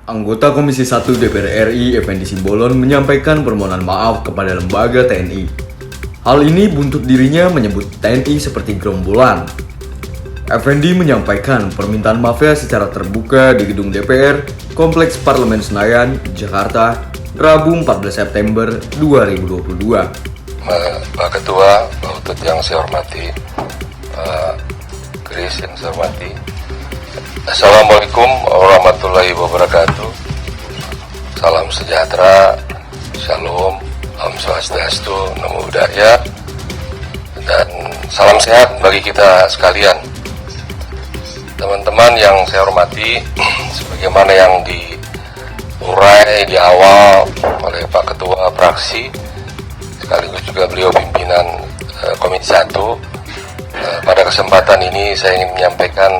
Anggota Komisi 1 DPR RI Effendi Simbolon menyampaikan permohonan maaf kepada lembaga TNI. Hal ini buntut dirinya menyebut TNI seperti gerombolan. Effendi menyampaikan permintaan maafnya secara terbuka di gedung DPR, Kompleks Parlemen Senayan, Jakarta, Rabu 14 September 2022. Pak Ketua, Pak Utut yang saya hormati, Pak Kris yang saya hormati. Assalamualaikum warahmatullahi wabarakatuh. Salam sejahtera, shalom, Om Swastiastu, Namo Buddhaya, dan salam sehat bagi kita sekalian. Teman-teman yang saya hormati, sebagaimana yang diurai di awal oleh Pak Ketua Fraksi, sekaligus juga beliau pimpinan Komisi 1, pada kesempatan ini saya ingin menyampaikan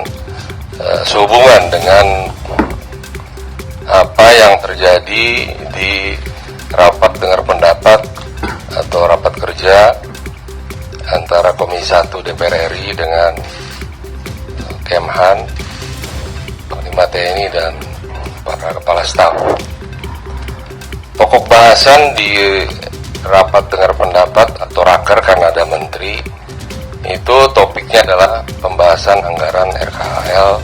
sehubungan dengan apa yang terjadi di rapat dengar pendapat atau rapat kerja antara Komisi 1 DPR RI dengan Kemhan, Panglima TNI dan para kepala staf. Pokok bahasan di rapat dengar pendapat atau raker karena ada menteri, itu topiknya adalah pembahasan anggaran RKHL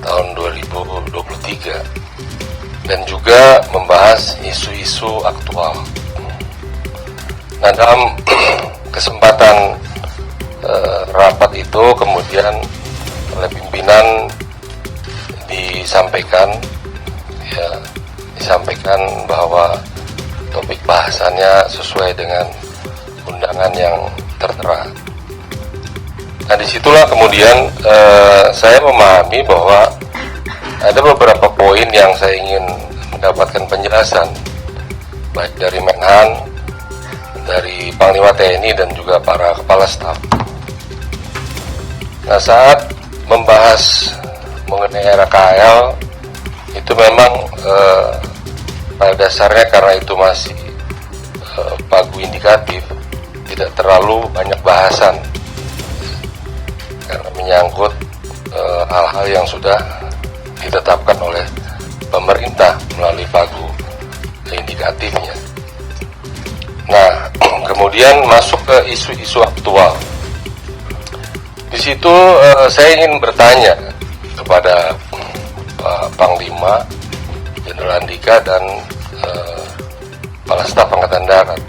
tahun 2023 dan juga membahas isu-isu aktual. Nah, dalam kesempatan rapat itu kemudian oleh pimpinan disampaikan bahwa topik bahasannya sesuai dengan undangan yang tertera. Nah, disitulah kemudian saya memahami bahwa ada beberapa poin yang saya ingin mendapatkan penjelasan, baik dari Menhan, dari Panglima TNI, dan juga para kepala staf. Nah, saat membahas mengenai RKHL, itu memang pada dasarnya karena itu masih pagu indikatif, tidak terlalu banyak bahasan, karena menyangkut hal-hal yang sudah ditetapkan oleh pemerintah melalui pagu indikatifnya. Nah, kemudian masuk ke isu-isu aktual. Di situ saya ingin bertanya kepada Pak Panglima Jenderal Andika dan Kepala Staf Angkatan Darat,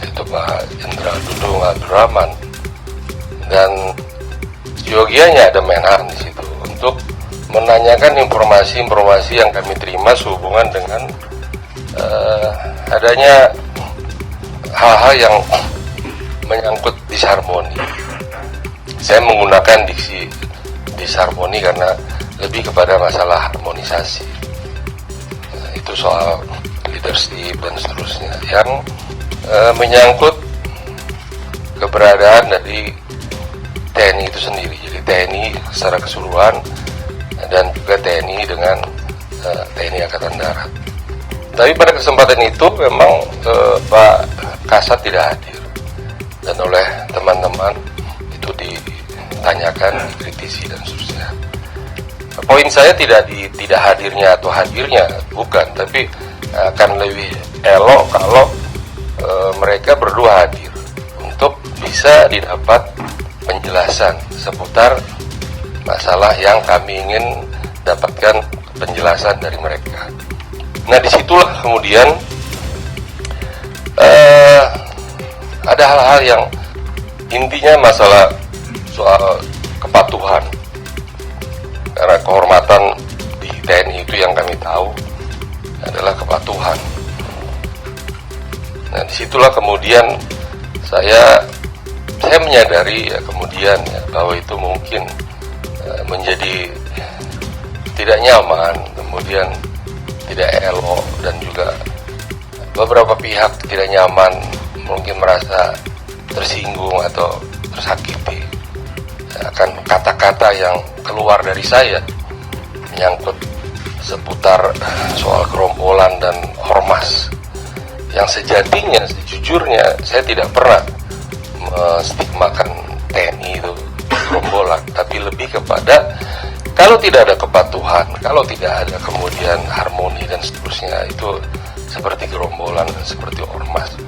yaitu Pak Jenderal Dudung Abdurrahman, dan yogianya ada Menhan di situ untuk menanyakan informasi-informasi yang kami terima sehubungan dengan adanya hal-hal yang menyangkut disharmoni. Saya menggunakan diksi disharmoni karena lebih kepada masalah harmonisasi. Itu soal leadership dan seterusnya yang menyangkut keberadaan dari TNI itu sendiri. Jadi TNI secara keseluruhan dan juga TNI dengan TNI Angkatan Darat. Tapi pada kesempatan itu memang Pak Kasat tidak hadir, dan oleh teman-teman itu ditanyakan, dikritisi dan seterusnya. Poin saya tidak hadirnya atau hadirnya, bukan, tapi akan lebih elok kalau mereka berdua hadir untuk bisa didapat penjelasan seputar masalah yang kami ingin dapatkan penjelasan dari mereka. Nah, disitulah kemudian ada hal-hal yang intinya masalah soal kepatuhan, karena kehormatan di TNI itu yang kami tahu adalah kepatuhan. Nah, disitulah kemudian saya menyadari kemudian bahwa itu mungkin menjadi tidak nyaman, kemudian tidak elok, dan juga beberapa pihak tidak nyaman, mungkin merasa tersinggung atau tersakiti akan kata-kata yang keluar dari saya menyangkut seputar soal gerombolan dan ormas, yang sejatinya, sejujurnya saya tidak pernah menstigmakan TNI itu gerombolan, tapi lebih kepada Kalau tidak ada kepatuhan, kalau tidak ada kemudian harmoni dan seterusnya, itu seperti gerombolan, seperti ormas.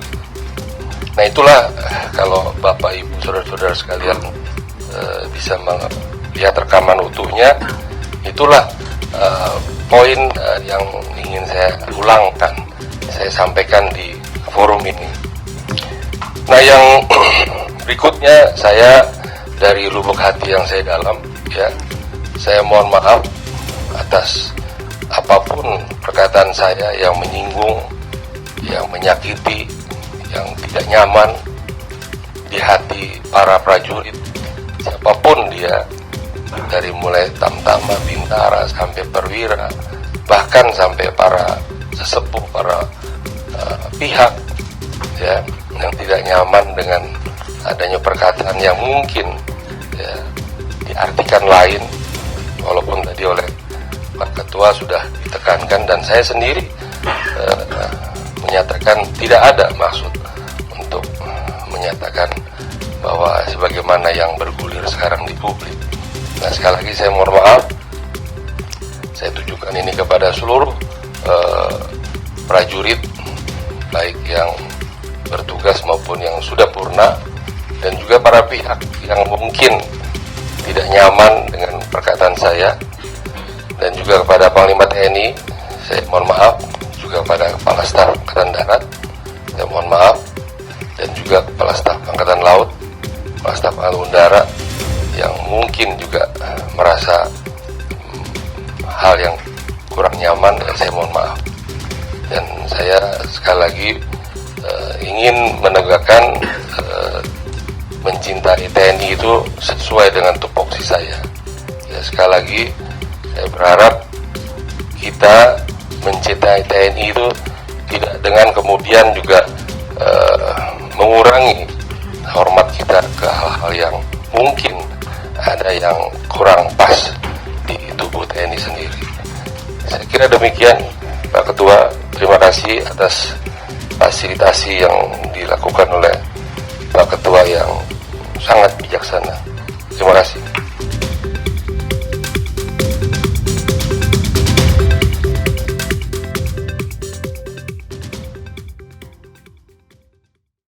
Nah itulah kalau Bapak Ibu saudara-saudara sekalian bisa melihat rekaman utuhnya, itulah poin yang ingin saya ulangkan, saya sampaikan di forum ini. Nah yang berikutnya, saya dari lubuk hati yang saya dalam, ya, saya mohon maaf atas apapun perkataan saya yang menyinggung, yang menyakiti, yang tidak nyaman di hati para prajurit, siapapun dia, dari mulai tamtama, bintara, sampai perwira, bahkan sampai para sesepuh, para pihak, ya, yang tidak nyaman dengan adanya perkataan yang mungkin, ya, diartikan lain, walaupun tadi oleh Pak Ketua sudah ditekankan dan saya sendiri menyatakan tidak ada maksud untuk menyatakan bahwa sebagaimana yang bergulir sekarang di publik. Nah sekali lagi saya mohon maaf, saya tujukan ini kepada seluruh prajurit, baik yang bertugas maupun yang sudah purna, dan juga para pihak yang mungkin tidak nyaman dengan perkataan saya, dan juga kepada Panglima TNI, saya mohon maaf, juga kepada Kepala Staf Angkatan Darat, saya mohon maaf, dan juga Kepala Staf Angkatan Laut, Kepala Staf Angkatan Udara, yang mungkin juga merasa hal yang kurang nyaman, ya saya mohon maaf. Dan saya sekali lagi ingin menegakkan mencintai TNI itu sesuai dengan tupoksi saya. Ya, sekali lagi saya berharap kita mencintai TNI itu tidak dengan kemudian juga mengurangi hormat kita ke hal-hal yang mungkin ada yang kurang pas di tubuh TNI sendiri. Saya kira demikian, Pak Ketua. Terima kasih atas fasilitasi yang dilakukan oleh Pak Ketua yang sangat bijaksana. Terima kasih.